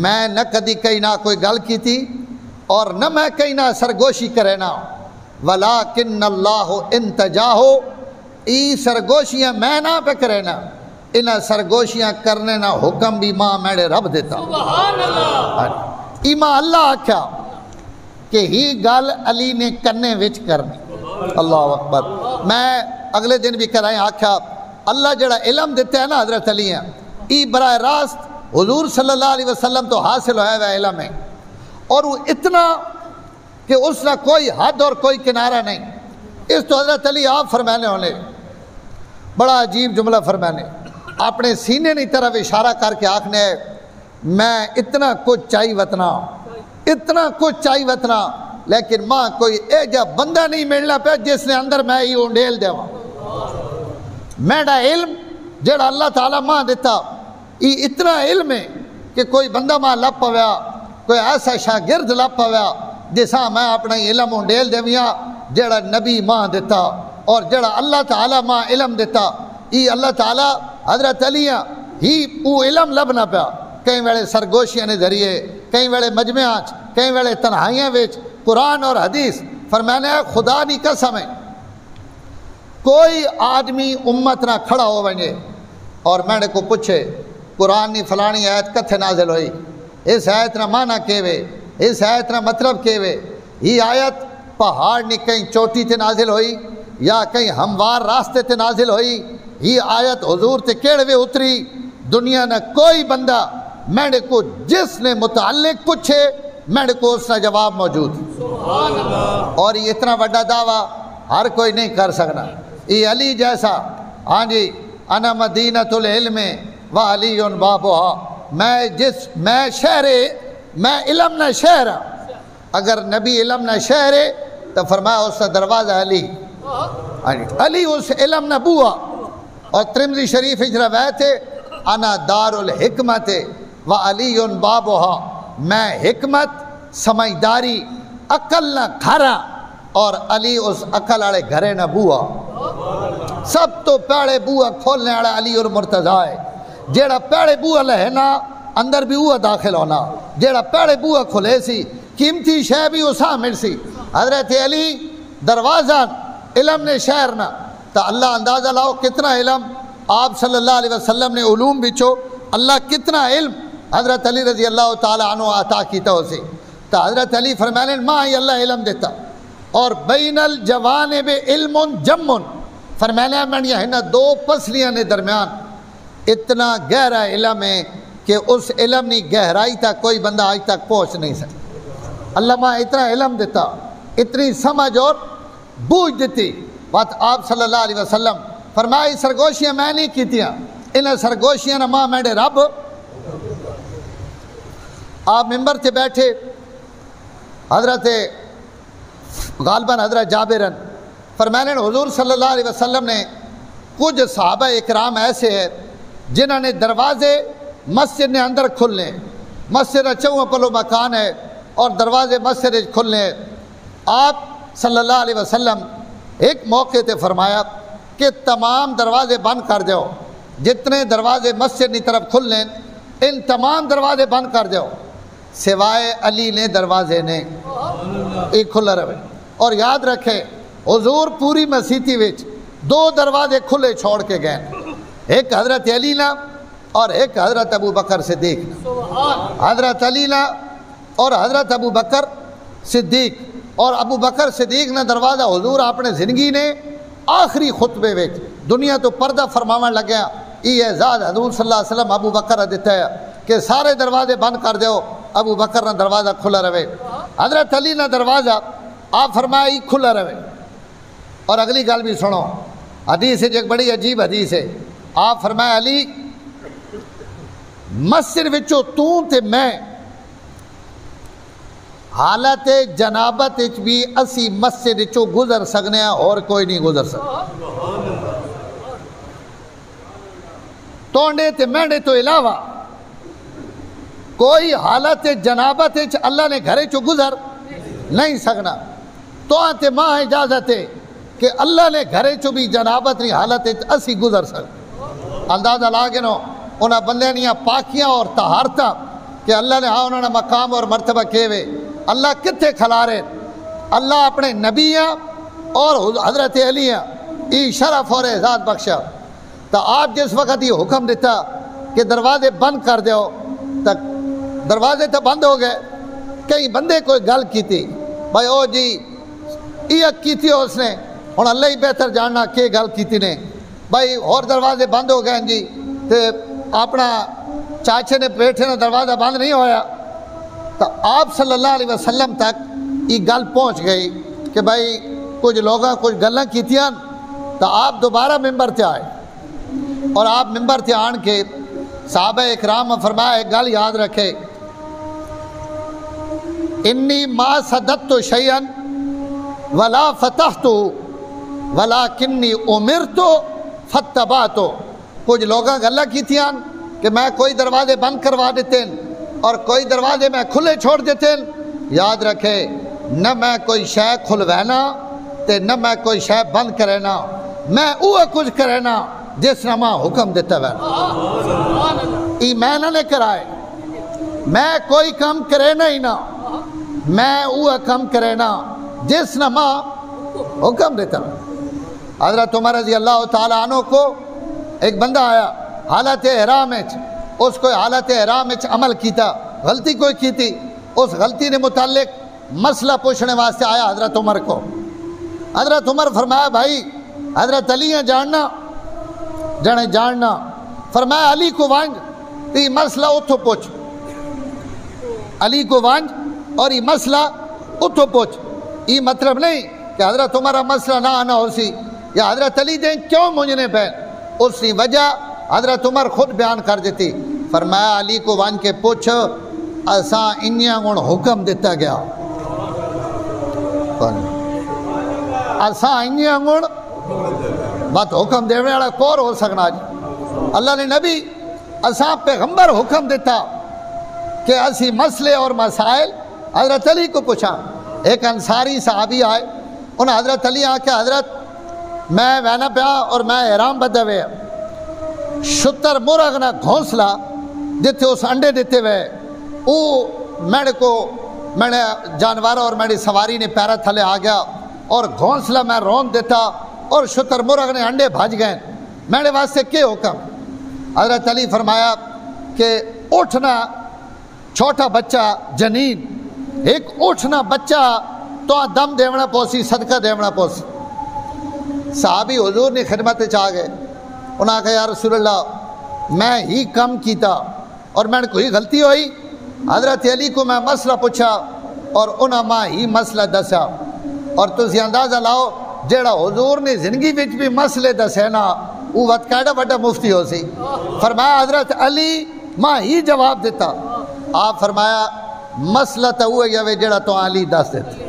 Speaker 1: میں نہ کدی کہیں نہ کوئی گل کی تھی اور نہ میں کہیں نہ سرگوشی کرے نہ، ولیکن اللہ انتجاہو، ای سرگوشیاں میں نہ پہ کرے نہ، انہاں سرگوشیاں کرنے نہ حکم بھی ماں میرے رب دیتا، ایماں اللہ آکھا کہ ہی گل علی نے کرنے وچ کرنے، اللہ اکبر۔ میں اگلے دن بھی کرائیں آکھا اللہ جڑا علم دیتا ہے نا حضرت علی ہیں، ای براہ راست حضور صلی اللہ علیہ وسلم تو حاصل ہویا ہوا علم ہے، اور وہ اتنا کہ اس نے کوئی حد اور کوئی کنارہ نہیں۔ اس تو حضرت علی آپ فرمانے ہونے بڑا عجیب جملہ فرمانے، اپنے سینے کی طرف اشارہ کر کے آکھنے میں اتنا کچھ چاہی وطنا، اتنا کچھ چاہی وطنا، لیکن ماں کوئی اے جا بندہ نہیں ملنا پہ جس نے اندر میں ہی انڈیل دیوا۔ میڈا علم جڑا اللہ تعالیٰ ماں دیتا یہ اتنا علم ہے کہ کوئی بندہ ماں لپ پویا، کوئی ایسا شاگرد لپ پویا جیسا میں اپنا علم انڈیل دیویاں جڑا نبی ماں دیتا اور جڑا اللہ تعالیٰ ماں علم دیتا۔ یہ اللہ تعالیٰ حضرت علیہ ہی وہ علم لبنا پیا، کئی ویلے سرگوشیاں نے ذریعے، کئی ویلے مجمعات، کئی ویلے تنہائیاں وچ قرآن اور حدیث۔ فرمانے خدا دی قسم ہے کوئی آدمی امت نہ کھڑا ہو ونجے اور میں نے کو پوچھے قرآن نی فلانی آیت کتھے نازل ہوئی، اس آیت نہ معنی کیوے، اس آیت نہ مطلب کیوے، یہ آیت پہاڑ نی کہیں چوٹی تے نازل ہوئی یا کہیں ہموار راستے تے نازل ہوئی، یہ آیت حضور تے کیڑے وے اتری، دنیا نہ کوئی بندہ میں نے کو جس نے متعلق پوچھے میں نے کو اس کا جواب موجود۔ اور یہ اتنا بڑا دعویٰ ہر کوئی نہیں کر سکنا۔ یہ علی جیسا، ہاں جی انا مدینۃ العلم و علی بابھا، میں شہر، میں علم نہ شہر، اگر نبی علم نہ شہر تو فرمایا اس کا دروازہ علی، علی اس علم نہ بوا۔ اور ترمذی شریف روایت ہے انا دار الحکمت و علی بابھا، میں حکمت، سمجھداری، عقل نہ گھرا اور علی اس عقل والے گھرے نہ بوا۔ سب تو پہلے بوا کھولنے والا علی اور مرتضیٰ ہے، جیڑا پہلے بوا لہنا اندر بھی وہ داخل ہونا، جیڑا پہلے بوا کھلے سی قیمتی شے بھی اسا مل سی۔ حضرت علی دروازہ علم نے شہر نہ، تو اللہ اندازہ لاؤ کتنا علم آپ صلی اللہ علیہ وسلم نے علوم بچو، اللہ کتنا علم حضرت علی رضی اللہ تعالیٰ عنہ عطا کیتا اسے۔ تو حضرت علی فرمانے ماں ہی اللہ علم دیتا، اور بین الجوانب علم جمن، فرمانے من یہ نا دو پسلیاں نے درمیان اتنا گہرا علم ہے کہ اس علم نے گہرائی تک کوئی بندہ آج تک پہنچ نہیں سکتا۔ اللہ ماں اتنا علم دیتا، اتنی سمجھ اور بوجھ دیتی۔ بات آپ صلی اللہ علیہ وسلم فرمائی سرگوشیاں میں نہیں کیتیاں، انہیں سرگوشیاں نہ ماں میرے رب۔ آپ ممبر سے بیٹھے، حضرت غالباً حضرت جابرن فرمانے حضور صلی اللہ علیہ وسلم نے کچھ صحابہ اکرام ایسے ہیں جنہوں نے دروازے مسجد نے اندر کھلنے، مسجد چوہوں پلو مکان ہے اور دروازے مسجد کھلنے، آپ صلی اللہ علیہ وسلم ایک موقع تے فرمایا کہ تمام دروازے بند کر دیو، جتنے دروازے مسجد کی طرف کھلنے ان تمام دروازے بند کر دیو، سوائے علی نے دروازے نے ایک کھلا رہے۔ اور یاد رکھے حضور پوری مسیحی وچ دو دروازے کھلے چھوڑ کے گئے، ایک حضرت علی نا اور ایک حضرت ابو بکر صدیق نا۔ حضرت علی نا اور حضرت ابو بکر صدیق، اور ابو بکر صدیق نے دروازہ حضور اپنے زندگی نے آخری خطبے وچ دنیا تو پردہ فرماون لگیا، یہ اعزاز حضور صلی اللہ علیہ وسلم ابو بکر دیتا ہے کہ سارے دروازے بند کر دیو، ابو بکر نے دروازہ کھلا رہے، حضرت علی نے دروازہ آپ فرمائی کھلا رہے۔ اور اگلی گل بھی سنو، حدیث ہے جو ایک بڑی عجیب حدیث ہے، آپ فرمایا علی مسجد وچوں تو تے میں حالت جنابت بھی اسی مسجد چو گزر سکنے ہیں اور کوئی نہیں گزر سکتا، توڑے تے میڑے تو علاوہ کوئی حالت جنابت اللہ نے گھرے چو گزر نہیں سکنا۔ تو آتے ماں اجازت ہے کہ اللہ نے گھرے چو بھی جنابت نہیں حالت اسی گزر سکتا۔ اندازہ لاگے نو انہاں بندے نیاں پاکیاں اور طہارتاں کہ اللہ نے ہاں انہوں نے مقام اور مرتبہ کیوے، اللہ کتے کھلا رہے، اللہ اپنے نبیاں اور حضرت علیاں ای شرف اور اعزاز بخشا۔ تو آپ جس وقت یہ حکم دیتا کہ دروازے بند کر دیو، تک دروازے تو بند ہو گئے، کئی بندے کوئی گل کی تھی بھائی او جی یہ کی تھی اس نے، ہوں اللہ ہی بہتر جاننا کہ گل کی نے بھائی، اور دروازے بند ہو گئے جی، تو اپنا چاچے نے بیٹھے نے دروازہ بند نہیں ہویا، تو آپ صلی اللہ علیہ وسلم تک یہ گل پہنچ گئی کہ بھائی کچھ لوگاں کچھ گلاں کیتیاں، تو آپ دوبارہ ممبر تے آئے، اور آپ ممبر تھے آن کے صحابہ اکرام فرمایا ایک گل یاد رکھے، انی ما صددت شیئا ولا فتحت ولکنی امرت فاتبعت۔ کچھ لوگاں گلاں کیتیاں کہ میں کوئی دروازے بند کروا دیتے اور کوئی دروازے میں کھلے چھوڑ دیتے۔ یاد رکھے نہ میں کوئی شے کھلوینا تے نہ میں کوئی شے بند کرینا، میں اوہ کچھ کرینا جس نے ماں حکم دیتا وینا۔ ایمان نے کرائے میں کوئی کام کرینا ہی نہ، میں اوہ کام کرینا جس نے ماں حکم دیتا وینا۔ حضرت عمر رضی اللہ تعالیٰ عنہ کو ایک بندہ آیا حالت احرام وچ، اس کو حالت احرام وچ عمل کیتا، غلطی کوئی کی تھی، اس غلطی نے متعلق مسئلہ پوچھنے واسطے آیا حضرت عمر کو۔ حضرت عمر فرمایا بھائی حضرت علی ہیں جاننا جاننا، فرمایا علی کو وانج تو یہ مسئلہ اتھو پوچھ، علی کو وانج اور یہ مسئلہ اتھو پوچھ۔ یہ مطلب نہیں کہ حضرت عمر مسئلہ نہ آنا ہو سی یا حضرت علی دیں کیوں مجھنے پہ، اس کی وجہ حضرت عمر خود بیان کر دیتی۔ فرمایا علی کو وانج کے پوچھ اساں انیاں گن حکم دیتا گیا، اساں انیاں گن بات حکم دینے والا کور ہو سکنا جی؟ اللہ نے نبی اساں پیغمبر حکم دیتا کہ اسی مسئلے اور مسائل حضرت علی کو پوچھا۔ ایک انصاری صحابی آئے، انہیں حضرت علی آ کے حضرت میں وینا پیا اور میں احرام بدھے ہوئے شتر مرغ نہ گھونسلا جتھے اس انڈے دیتے ہوئے او میرے جانور اور میری سواری نے پیرا تھلے آ گیا اور گھونسلا میں رون دیتا اور شتر مرغ نے انڈے بھاج گئے، میرے واسطے کیا حکم؟ حضرت علی فرمایا کہ اٹھنا چھوٹا بچہ جنین ایک اٹھنا بچہ تو دم دیونا پوسی صدقہ دیونا پوسی۔ صحابی حضور نے خدمت چاہ گئے، انہوں نے کہا یا رسول اللہ میں ہی کم کیتا اور میں نے کوئی غلطی ہوئی؟ حضرت علی کو میں مسئلہ پوچھا اور انہوں ماں ہی مسئلہ دسا، اور تسی اندازہ لاؤ جیڑا حضور نے زندگی وچ بھی مسئلے دسے نا وہ وقت کیڑا بڑا مفتی ہو سی۔ فرمایا حضرت علی ماں ہی جواب دیتا۔ آپ فرمایا مسئلہ تو وہ ہے جیڑا تو علی دس دیتے۔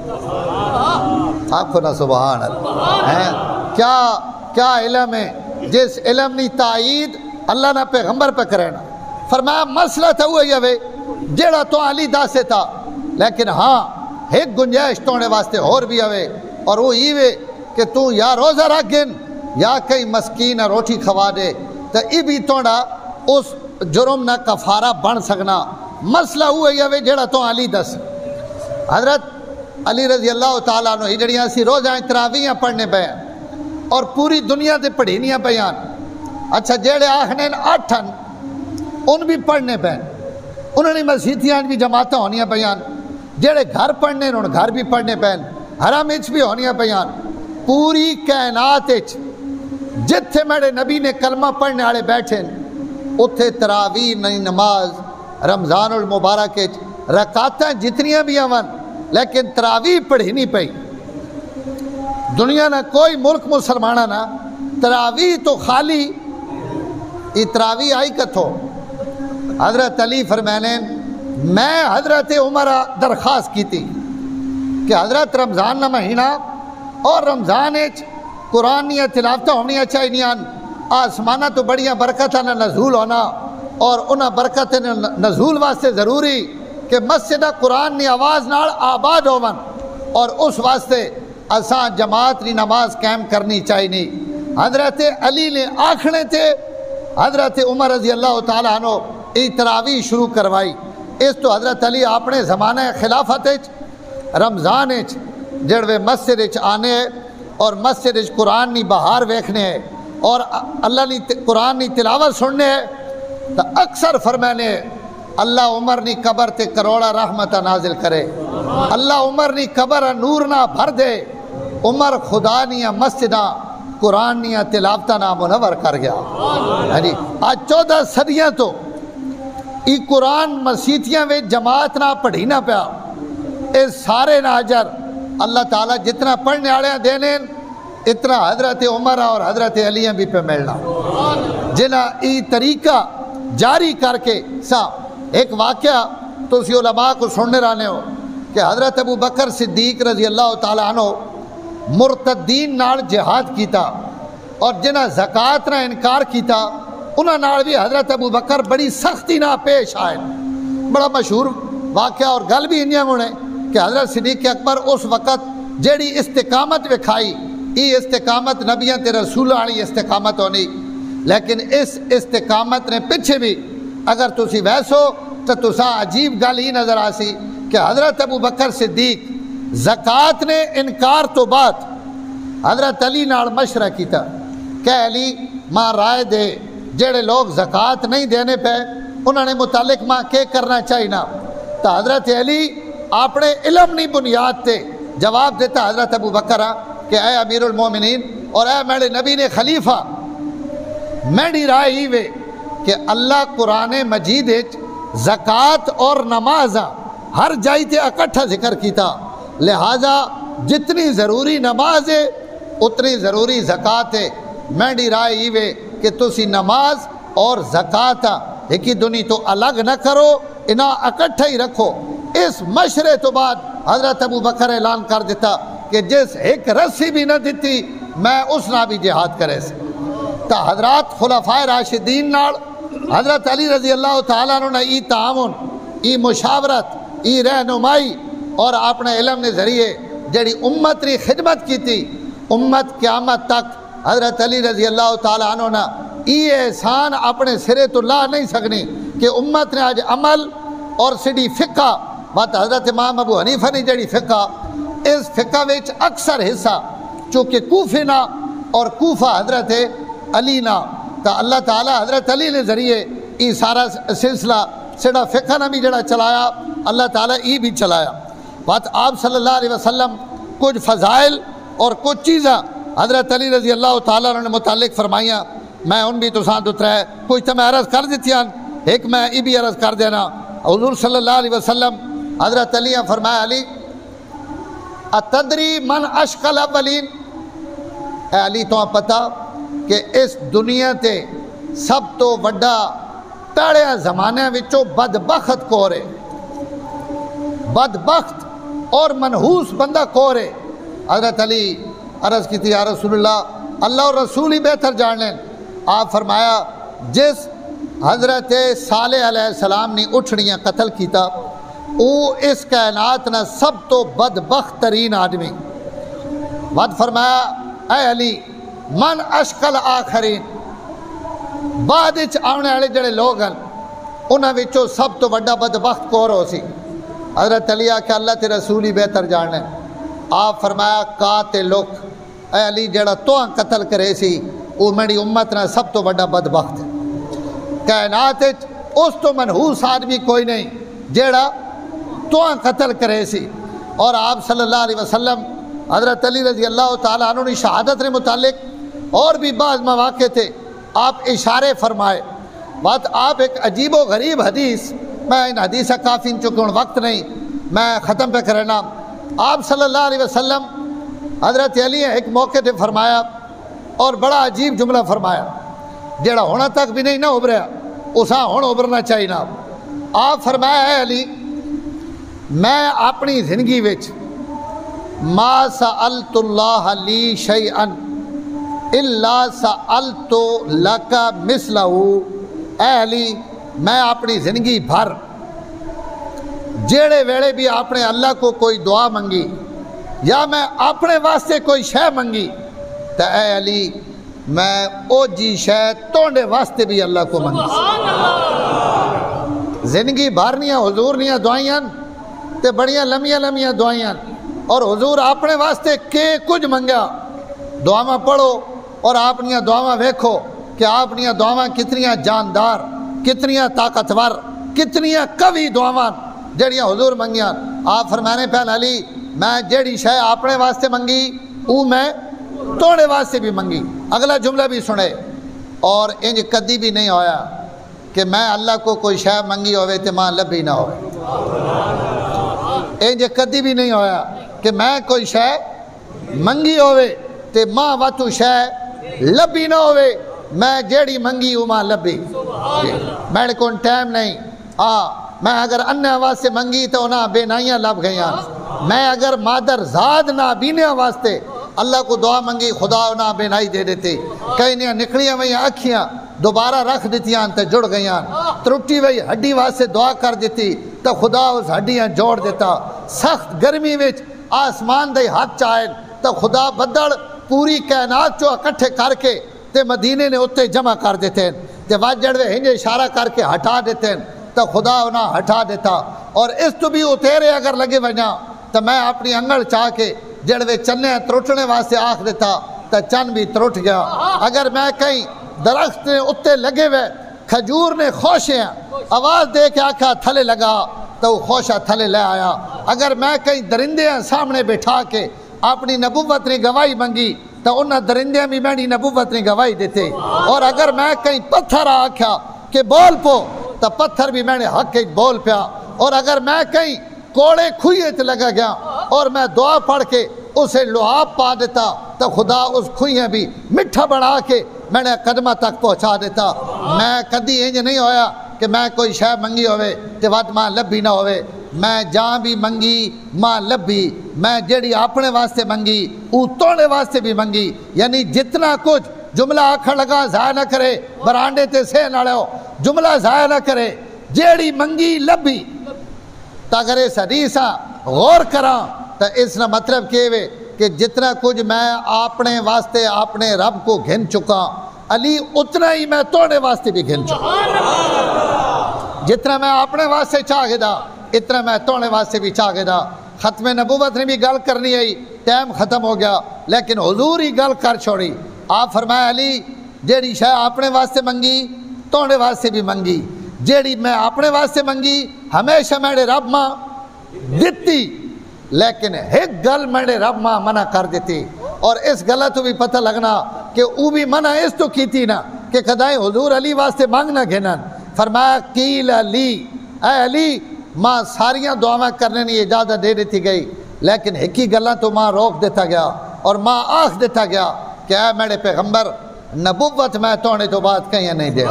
Speaker 1: آپ کو نا سبحان اللہ، کیا علم ہے جس علم نے تائید اللہ نے پیغمبر پہ کرے نا۔ فرمایا مسئلہ تو وہ ہے جیڑا تو علی دس دیتا، لیکن ہاں ایک گنجائش توڑے واسطے اور بھی ہوئے، اور وہ یہ کہ تو یا روزہ رکھ گن یا کئی مسکین روٹی کھوا دے تو یہ بھی توڑا اس جرم نہ کفارہ بن سکنا۔ مسئلہ وہ ہے جیڑا تو علی دس۔ حضرت علی رضی اللہ تعالیٰ عنہ جڑیاں سی روزہ تراویحاں پڑھنے پہ اور پوری دنیا تے پڑھینیاں پیان، اچھا جیڑے آخنے 8 ان بھی پڑھنے پہ، انہوں نے مسیحیاں بھی جماعتیں ہونیاں پیان، جیڑے گھر پڑھنے ان گھر بھی پڑھنے پہ، حرم اچ بھی ہونیاں پیان۔ پوری کائنات اچ جتھے میرے نبی نے کلمہ پڑھنے والے بیٹھے اتھے تراویح نہیں نماز رمضان المبارک رکعتیں جتنیاں بھی آون لیکن تراویح پڑھی نہیں پئی۔ دنیا نہ کوئی ملک مسلمانہ نہ تراویح تو خالی یہ تراویح آئی کتھو؟ حضرت علی فرمانے میں حضرت عمر درخواست کی تھی کہ حضرت رمضان نہ مہینہ اور رمضان قرآن یا تلاوتہ ہونی چاہیے، آسمانہ تو بڑیاں برکتاں نہ نزول ہونا، اور انہاں برکت نزول واسطے ضروری کہ مسجد قرآن نی آواز نال آباد ہون، اور اس واسطے اساں جماعت نی نماز قائم کرنی چاہیے۔ حضرت علی نے آکھنے تھے حضرت عمر رضی اللہ تعالیٰ عنہ ای تراویح شروع کروائی۔ اس تو حضرت علی اپنے زمانہ خلافت رمضان جڑوے مسجد آنے اور مسجد قرآن نی بہار ویکھنے اور اللہ نی قرآن نی تلاوت سننے تو اکثر فرمانے اللہ عمر نی قبر تے کروڑا رحمت نازل کرے، اللہ عمر نی قبر نور نہ بھر دے، عمر خدا نیا مسجدہ قرآن نیا تلاوتہ نہ منور کر گیا۔ آج 14 صدیاں تو ای قرآن مسیتیاں وے جماعت نہ پڑھی نہ پیا، اس سارے نہ اجر اللہ تعالیٰ جتنا پڑھنے والے دینے اتنا حضرت عمر اور حضرت علی بھی پہ ملنا۔ جنہ ای طریقہ جاری کر کے سا ایک واقعہ تو اسی علماء کو سننے رہنے ہو کہ حضرت ابو بکر صدیق رضی اللہ تعالیٰ عنہ مرتدین نال جہاد کیتا اور جنہ زکوٰۃ نہ انکار کیتا انہاں نال بھی حضرت ابو بکر بڑی سختی نہ پیش آئے. بڑا مشہور واقعہ اور گل بھی انہیں ہونے کہ حضرت صدیق اکبر اس وقت جیڑی استقامت وکھائی یہ استقامت نبیاں تے رسول والی استقامت ہونی، لیکن اس استقامت نے پیچھے بھی اگر تسی ویسو تو تساں عجیب گل ہی نظر آسی کہ حضرت ابو بکر صدیق زکوٰۃ نے انکار تو بعد حضرت علی نال مشورہ کیتا کہ علی ماں رائے دے جڑے لوگ زکوٰۃ نہیں دینے پہ انہوں نے متعلق ماں کے کرنا چاہینا. تو حضرت علی اپنے علم نہیں بنیاد تے جواب دیتا حضرت ابو بکر کہ اے امیر المومنین اور اے میرے نبی نے خلیفہ میری رائے ہی وے کہ اللہ قرآن مجید زکوٰۃ اور نماز ہر جائی تے اکٹھا ذکر کیتا، لہذا جتنی ضروری نماز ہے اتنی ضروری زکوٰۃ ہے. میری رائے ہی وے کہ تسی نماز اور زکوٰۃ ایک ہی دنی تو الگ نہ کرو، انہاں اکٹھا ہی رکھو. اس مشورے تو بعد حضرت ابو بکر اعلان کر دیتا کہ جس ایک رسی بھی نہ دیتی میں اس نہ بھی جہاد کرے سے. تو حضرات خلفائے راشدین نال حضرت علی رضی اللہ تعالیٰ عنہ نے ای تعاون، ای مشاورت، ای رہنمائی اور اپنے علم نے ذریعے جڑی امت ری خدمت کی تھی، امت قیامت تک حضرت علی رضی اللہ تعالیٰ عنہ نے ای احسان اپنے سرے تو لا نہیں سکنی کہ امت نے آج عمل اور سڈی فقہ بات حضرت امام ابو حنیفہ نے جڑی فقہ اس فقہ وچ اکثر حصہ چونکہ کوفے نا اور کوفہ حضرت علی نا تو اللہ تعالیٰ حضرت علی نے ذریعے ای سارا سلسلہ سڑا فقہ نہ بھی جڑا چلایا اللہ تعالیٰ ای بھی چلایا. بات آپ صلی اللہ علیہ وسلم کچھ فضائل اور کچھ چیزاں حضرت علی رضی اللہ تعالیٰ نے متعلق فرمائیاں، میں ان بھی تو ساتھ اترا ہے کچھ تو میں عرض کر دیتی ہیں، ایک میں ای بھی عرض کر دینا. حضور صلی اللہ علیہ وسلم حضرت علی فرمایا علی اتدری من اشقل اولین، اے علی تو پتہ کہ اس دنیا تے سب تو وڈا پیڑیا زمانے وچوں بدبخت کون ہے، بدبخت اور منحوس بندہ کون ہے؟ حضرت علی عرض کی تھی یا رسول اللہ اللہ اور رسول ہی بہتر جان لیں. آپ فرمایا جس حضرت صالح علیہ السلام نے اٹھڑیاں قتل کیتا وہ اس کائنات نہ سب تو بدبخت ترین آدمی. بعد فرمایا اے علی من اشکل آخرین، بعد آنے والے جڑے لوگ ہیں انہاں وچوں سب تو بڑا بدبخت کون ہو سی؟ حضرت علی کہ اللہ تے رسول ہی بہتر جاننے. آپ فرمایا قاتلک، اے علی جڑا تو قتل کرے سی وہ میری امت نہ سب تو بڑا بدبخت ہے. کائنات اس تو منحوس آدمی کوئی نہیں جڑا تو قتل کرے سی. اور آپ صلی اللہ علیہ وسلم حضرت علی رضی اللہ تعالیٰ عنہ کی شہادت نے متعلق اور بھی بعض مواقع تھے آپ اشارے فرمائے. بات آپ ایک عجیب و غریب حدیث، میں ان حدیثہ کافی ان چکے وقت نہیں میں ختم پہ کرنا. آپ صلی اللہ علیہ وسلم حضرت علی ایک موقع پہ فرمایا اور بڑا عجیب جملہ فرمایا جڑا ہونا تک بھی نہیں نہ ابھریا اساں ہون ابھرنا چاہیے نا. آپ فرمایا ہے علی میں اپنی زندگی وچ ما سألت اللہ لی شیئا الا سألت لک مثلہ. اے علی میں اپنی زندگی بھر جیڑے ویڑے بھی اپنے اللہ کو کوئی دعا منگی یا میں اپنے واسطے کوئی شے منگی تو اے علی میں او جی شے توڑے واسطے بھی اللہ کو منگی. زندگی بھرنیاں حضور نیاں دعائیاں تے بڑیاں لمیاں لمیاں دعائیاں اور حضور اپنے واسطے کے کچھ منگیا. دعاواں پڑھو اور آپ نیاں دعاواں ویکھو کہ آپ نیاں دعاواں کتنیاں جاندار، کتنیاں طاقتور، کتنیاں قوی دعاواں جڑیاں حضور منگیاں. آپ فرمانے پہ علی میں جڑی شے اپنے واسطے منگی وہ میں توڑے واسطے بھی منگی. اگلا جملہ بھی سنے اور انج کدی بھی نہیں ہویا کہ میں اللہ کو کوئی شے منگی ہوئے تے ماں لبھی نہ ہوئے. انج کدی بھی نہیں ہویا کہ میں کوئی شے منگی ہوئے تے ماں واتو شے لبھی نہ ہوئے. میں جیڑی منگی اما لبی میرے کو ٹائم نہیں میں اگر انہ واسطے منگی تو انہاں بے نائیاں لب گئیاں میں اگر مادر زاد نہ بینے واسطے اللہ کو دعا منگی خدا انہاں بے نائی دے دیتے کئی نیاں نکلیاں ویاں اکھیاں دوبارہ رکھ دیتیاں تے جڑ گئیاں ترٹی وئی ہڈی واسطے دعا کر دیتی تو خدا اس ہڈیاں جوڑ دیتا سخت گرمی وچ آسمان دے ہاتھ چاہے تو خدا بدڑ پوری کائنات چو اکٹھے کر کے تے مدینے نے اتے جمع کر دیتے ہیں تے واجڑ وے ہنجے اشارہ کر کے ہٹا دیتے ہیں تو خدا انہاں ہٹا دیتا اور اس تو بھی اتیرے اگر لگے وجاں تو میں اپنی انگل چاہ کے جڑوے چنے تروٹنے واسطے آکھ دیتا تو چن بھی تروٹ گیا اگر میں کہیں درخت نے اتے لگے ہوئے کھجور نے خوشے ہیں آواز دے کے آکھا تھلے لگا تو وہ خوشہ تھلے لے آیا اگر میں کہیں درندے ہیں سامنے بٹھا کے اپنی نبوت نے گواہی منگی تو انہاں درندے بھی میری نبوت نے گواہی دیتے اور اگر میں کہیں پتھر آکھا کہ بول پو تو پتھر بھی میں نے حق بول پیا اور اگر میں کہیں کوڑے کھوئے تے لگا گیا اور میں دعا پڑھ کے اسے لحاب پا دیتا تو خدا اس کھوئیں بھی مٹھا بڑھا کے میں نے قدمہ تک پہنچا دیتا میں کدی انج نہیں ہویا کہ میں کوئی شے منگی ہوئے تے وقت ماں لبی نہ ہوئے میں جہاں بھی منگی ماں لبی میں جیڑی اپنے واسطے منگی توڑے واسطے بھی منگی یعنی جتنا کچھ جملہ آکھر لگا ضائع نہ کرے برانڈے تے سے نہ لو جملہ ضائع نہ کرے جیڑی منگی لبی تا اگر اس حدیثاں غور کراں تو اس نے مطلب کہ جتنا کچھ میں اپنے واسطے اپنے رب کو گھن چکا علی اتنا ہی میں توڑے واسطے بھی گھن چکا جتنا میں اپنے واسطے چاہ گدا اتنا میں توڑے واسطے بھی چاہ گدا ختم نبوت نے بھی گل کرنی ہے ٹائم ختم ہو گیا لیکن حضور ہی گل کر چھوڑی آپ فرمایا علی جیڑی شے اپنے واسطے منگی توڑے واسطے بھی منگی جیڑی میں اپنے واسطے منگی ہمیشہ میرے رب ماں دیتی لیکن ایک گل میرے رب ماں منع کر دیتی اور اس گلہ تو بھی پتہ لگنا کہ او بھی منع اس تو کی تھی نا کہ کدائیں حضور علی واسطے مانگنا گھنن فرمایا قیل علی اے علی ماں ساریاں دعایں کرنے نہیں اجازت دے دیتی گئی لیکن ایک ہی گلہ تو ماں روک دیتا گیا اور ماں آخ دیتا گیا کہ اے میرے پیغمبر نبوت میں توڑنے تو بات کہیں نہیں دے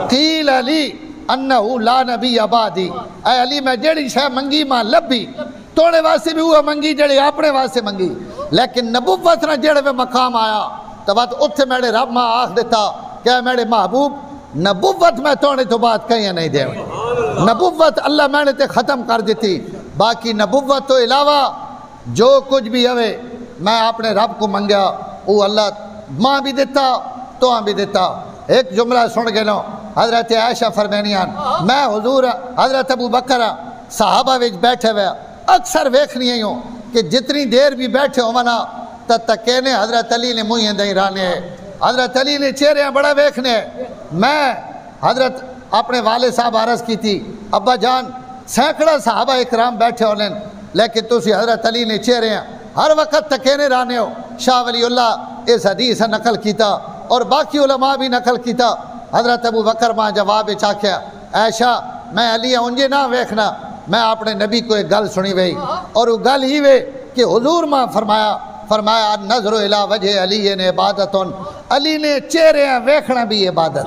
Speaker 1: قیل علی انہو لا نبی عبادی اے علی میں جڑی شے منگی ماں لبی توڑے واسطے بھی ہوا منگی جڑی اپنے واسطے منگی لیکن نبوت نہ جڑے میں مقام آیا تو بات اتھے میرے رب ماں آخ دیتا کہ میرے محبوب نبوت میں توڑنے تو بات کہیں نہیں دے نبوت اللہ میں نے تے ختم کر دیتی باقی نبوت تو علاوہ جو کچھ بھی ہوئے میں اپنے رب کو منگیا وہ اللہ ماں بھی دیتا تو بھی دیتا ایک جملہ سن گئے لوں حضرت عائشہ فرمینیان میں حضور حضرت ابو بکر صحابہ وچ بیٹھے ہوئے اکثر ویکھنی ہی ہوں کہ جتنی دیر بھی بیٹھے ہو منا تکینے حضرت علی نے منہ دیں رانے حضرت علی نے چہرے بڑا ویکھنے میں حضرت اپنے والد صاحب عرض کی تھی ابا جان سینکڑا صحابہ اکرام بیٹھے ہو لین لیکن تسی حضرت علی نے چہرے ہیں ہر وقت تکینے رانے ہو شاہ ولی اللہ اس حدیث نقل کیتا اور باقی علماء بھی نقل کیتا حضرت ابو بکر ماں جواب چاکیا عائشہ میں علی انجے نہ ویکھنا میں اپنے نبی کو ایک گل سنی وئی اور وہ گل ہی وے کہ حضور ماں فرمایا نظر الى وجہ علی نے عبادت علی نے چہرے ویکھنا بھی عبادت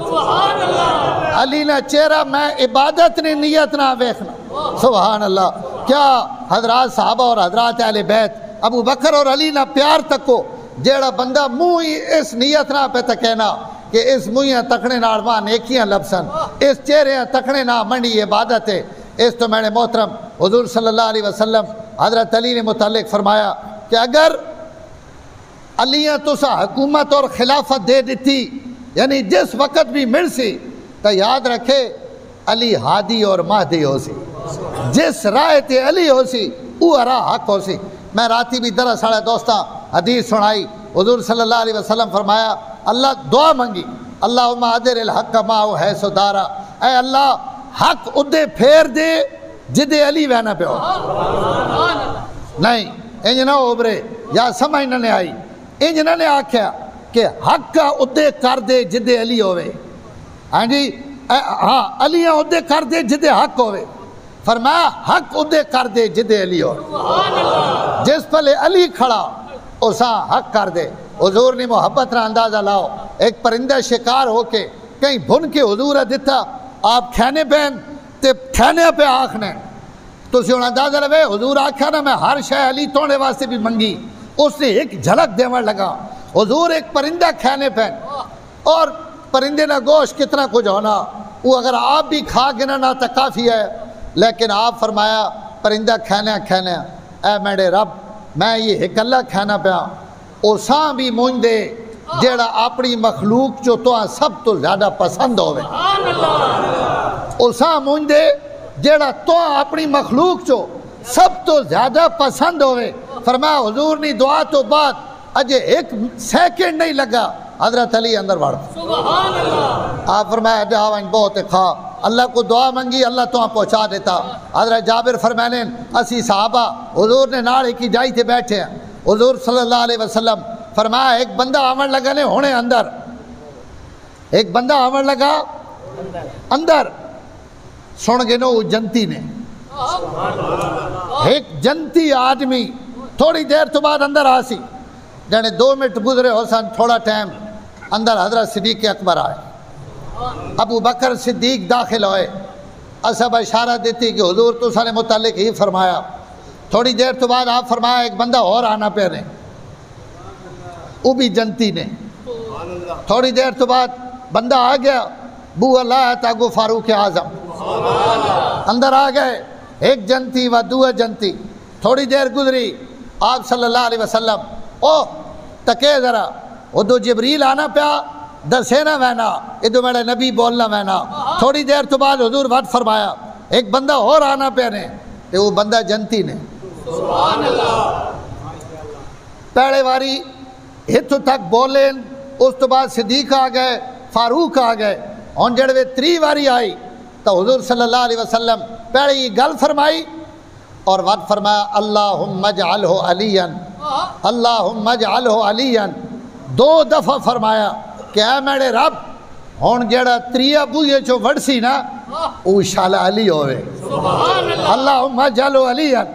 Speaker 1: علی نے چہرہ میں عبادت نے نیت نہ ویکھنا سبحان اللہ کیا حضرات صحابہ اور حضرات اہل بیت ابو بکر اور علی نہ پیار تکو جیڑا بندہ منہ اس نیت نہ پہ تکینا کہ اس منہ تکنے نال ماں نیکیاں لبسن اس چہرے تکنے نہ منڈی عبادت ہے اس تو میں نے محترم حضور صلی اللہ علیہ وسلم حضرت علی نے متعلق فرمایا کہ اگر علیہ تسا حکومت اور خلافت دے دیتی یعنی جس وقت بھی مل سی تو یاد رکھے علی ہادی اور مہدی ہو سی جس رائے تے علی ہو سی وہ راہ حق ہو سی میں راتی بھی دراصل دوستاں حدیث سنائی حضور صلی اللہ علیہ وسلم فرمایا اللہ دعا منگی اللہم ادر الحق ماہو حیث دارا اے اللہ حق ادھے پھیر دے جدے علی وینا پہ ہو نہیں انج نہ اوبرے یا سمجھ نہ آئی انج نہ آکھیا کہ حق کا ادھے کر دے جدے علی ہوئے ہاں جی ہاں علی ادھے کر دے جدے حق ہوئے فرمایا حق ادھے کر دے جدے علی ہو جس پلے علی کھڑا اساں حق کر دے حضور نے محبت نہ اندازہ لاؤ ایک پرندہ شکار ہو کے کہیں بھن کے حضور دیتا آپ کھانے پہن تے کھانے پہ آکھنے تو ہوں اندازہ لوے حضور آکھا نا میں ہر شے علی توڑے واسطے بھی منگی، اس نے ایک جھلک دیوان لگا حضور ایک پرندہ کھانے پہن، اور پرندے نہ گوشت کتنا کچھ ہونا وہ اگر آپ بھی کھا گنا تو کافی ہے، لیکن آپ فرمایا پرندہ کھانا اے میرے رب میں یہ ایک اللہ کھانا پیا اساں بھی مونج دے جیڑا اپنی مخلوق جو تو سب تو زیادہ پسند ہوئے، اساں مونج دے جیڑا تو اپنی مخلوق جو سب تو زیادہ پسند ہوئے۔ فرمایا حضور نے دعا تو بعد اجے ایک سیکنڈ نہیں لگا حضرت علی اندر بڑھ آپ فرمایا جاوان بہت کھا اللہ کو دعا منگی اللہ تو پہنچا دیتا۔ حضرت جابر فرمانے اسی صحابہ حضور نے ناڑے کی جائی تھے بیٹھے ہیں، حضور صلی اللہ علیہ وسلم فرمایا ایک بندہ آمن لگا نے ہونے اندر، ایک بندہ آمن لگا اندر سن گے نو جنتی نے ایک جنتی آدمی تھوڑی دیر تو بعد اندر آسی جانے 2 منٹ گزرے ہو سن تھوڑا ٹائم اندر حضرت صدیق اکبر آئے، ابو بکر صدیق داخل ہوئے، اصحاب اشارہ دیتی کہ حضور تو سارے متعلق ہی فرمایا، تھوڑی دیر تو بعد آپ فرمایا ایک بندہ اور آنا پہ رہے وہ بھی جنتی نے، تھوڑی دیر تو بعد بندہ آ گیا بو اللہ تاگو فاروق اعظم اندر آ گئے ایک جنتی و دو جنتی، تھوڑی دیر گزری آپ صلی اللہ علیہ وسلم او تکے ذرا ادو جبریل آنا پیا دسے نہ وینا ادو میرے نبی بولنا وینا، تھوڑی دیر تو بعد حضور وعد فرمایا ایک بندہ اور آنا پیا نے تے وہ بندہ جنتی نے پہلے واری ہتھو تک بولین، اس تو بعد صدیق آ گئے فاروق آ گئے، ہن جڑے 3 واری آئی تو حضور صلی اللہ علیہ وسلم پہلے یہ گل فرمائی اور وعد فرمایا اللہم اجعلہ علیاً اللہم اجعلہ علیاً 2 دفعہ فرمایا کہ اے میرے رب ہون جڑا 3 بوئے چو وڑسی نا او شالا علی ہوئے اللہم اجعلہ علیاً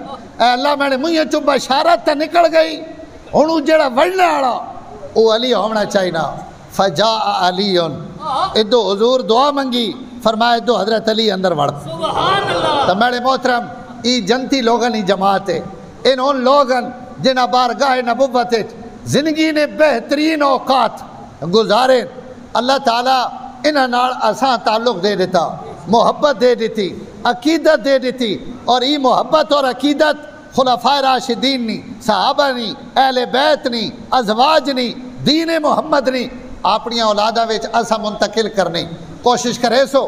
Speaker 1: اے اللہ میرے موئے چو بشارت تا نکل گئی ہونو جڑا وڑنے آڑا او علی ہونا چاہینا فجاء علیٌ ادو حضور دعا منگی فرمایا ادو حضرت علی اندر وڑ تو میرے محترم ای جنتی لوگن ہی جماعت ہے ان لوگن جنہ بارگاہ نبوت زندگی نے بہترین اوقات گزارے اللہ تعالیٰ انہاں نال اساں تعلق دے دیتا محبت دے دیتی عقیدت دے دیتی اور ای محبت اور عقیدت خلفائے راشدین نی صحابہ نی اہل بیت نی ازواج نی دین محمد نی اپنی اولاداں وچ اساں منتقل کرنے کوشش کرے سو